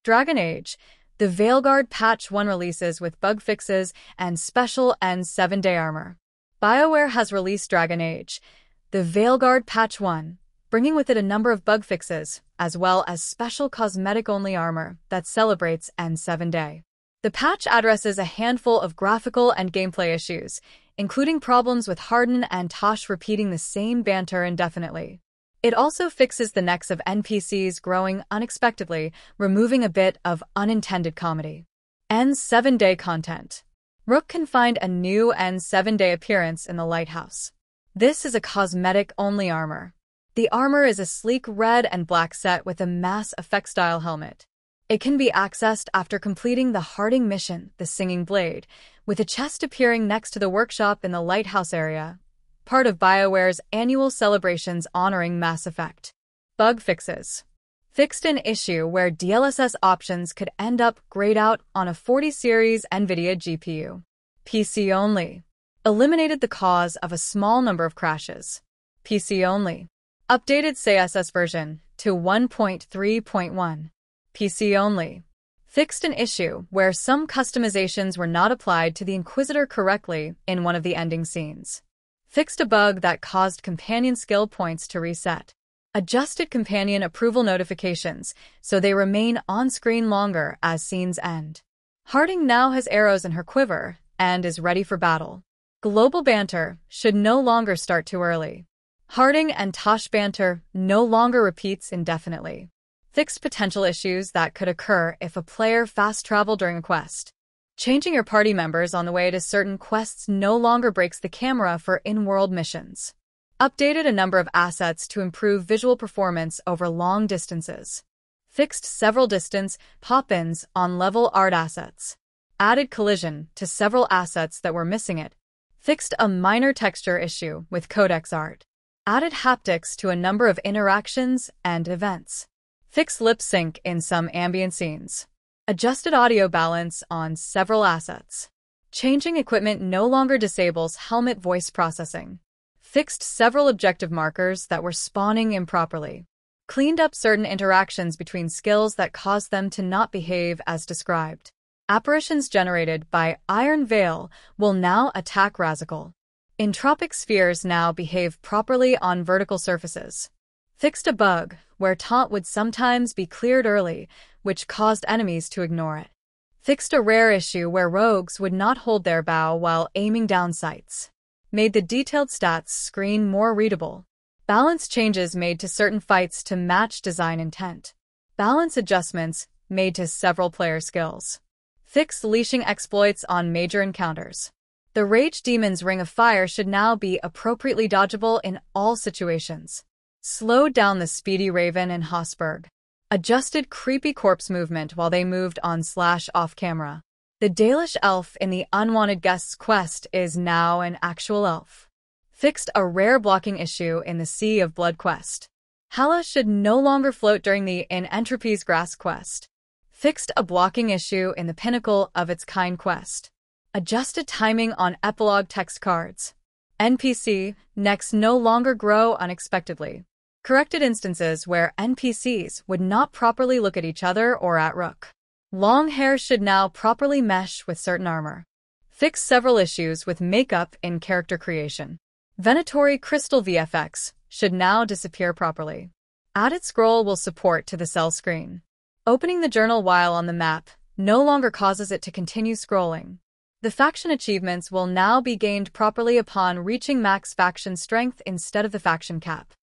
Dragon Age. The Veilguard Patch 1 releases with bug fixes and special and 7-day armor. BioWare has released Dragon Age. The Veilguard Patch 1, bringing with it a number of bug fixes, as well as special cosmetic-only armor that celebrates N7-day. The patch addresses a handful of graphical and gameplay issues, including problems with Hardin and Taash repeating the same banter indefinitely. It also fixes the necks of NPCs growing unexpectedly, removing a bit of unintended comedy. N7-day content. Rook can find a new N7-day appearance in the Lighthouse. This is a cosmetic-only armor. The armor is a sleek red and black set with a Mass Effect-style helmet. It can be accessed after completing the Hardin mission, the Singing Blade, with a chest appearing next to the workshop in the Lighthouse area, part of BioWare's annual celebrations honoring Mass Effect. Bug fixes. Fixed an issue where DLSS options could end up grayed out on a 40 series NVIDIA GPU. PC only. Eliminated the cause of a small number of crashes. PC only. Updated CSS version to 1.3.1. PC only. Fixed an issue where some customizations were not applied to the Inquisitor correctly in one of the ending scenes. Fixed a bug that caused companion skill points to reset. Adjusted companion approval notifications so they remain on screen longer as scenes end. Hardin now has arrows in her quiver and is ready for battle. Global banter should no longer start too early. Hardin and Taash banter no longer repeats indefinitely. Fixed potential issues that could occur if a player fast travel during a quest. Changing your party members on the way to certain quests no longer breaks the camera for in-world missions. Updated a number of assets to improve visual performance over long distances. Fixed several distance pop-ins on level art assets. Added collision to several assets that were missing it. Fixed a minor texture issue with codex art. Added haptics to a number of interactions and events. Fixed lip sync in some ambient scenes. Adjusted audio balance on several assets. Changing equipment no longer disables helmet voice processing. Fixed several objective markers that were spawning improperly. Cleaned up certain interactions between skills that caused them to not behave as described. Apparitions generated by Iron Veil will now attack Razical. Entropic spheres now behave properly on vertical surfaces. Fixed a bug where taunt would sometimes be cleared early, which caused enemies to ignore it. Fixed a rare issue where rogues would not hold their bow while aiming down sights. Made the detailed stats screen more readable. Balance changes made to certain fights to match design intent. Balance adjustments made to several player skills. Fixed leashing exploits on major encounters. The Rage Demon's Ring of Fire should now be appropriately dodgeable in all situations. Slowed down the Speedy Raven and Hosberg. Adjusted creepy corpse movement while they moved on/off camera. The Dalish elf in the Unwanted Guests quest is now an actual elf. Fixed a rare blocking issue in the Sea of Blood quest. Hala should no longer float during the In Entropy's Grass quest. Fixed a blocking issue in the Pinnacle of Its Kind quest. Adjusted timing on epilogue text cards. NPC necks no longer grow unexpectedly. Corrected instances where NPCs would not properly look at each other or at Rook. Long hair should now properly mesh with certain armor. Fix several issues with makeup in character creation. Venatori crystal VFX should now disappear properly. Added scroll will support to the cell screen. Opening the journal while on the map no longer causes it to continue scrolling. The faction achievements will now be gained properly upon reaching max faction strength instead of the faction cap.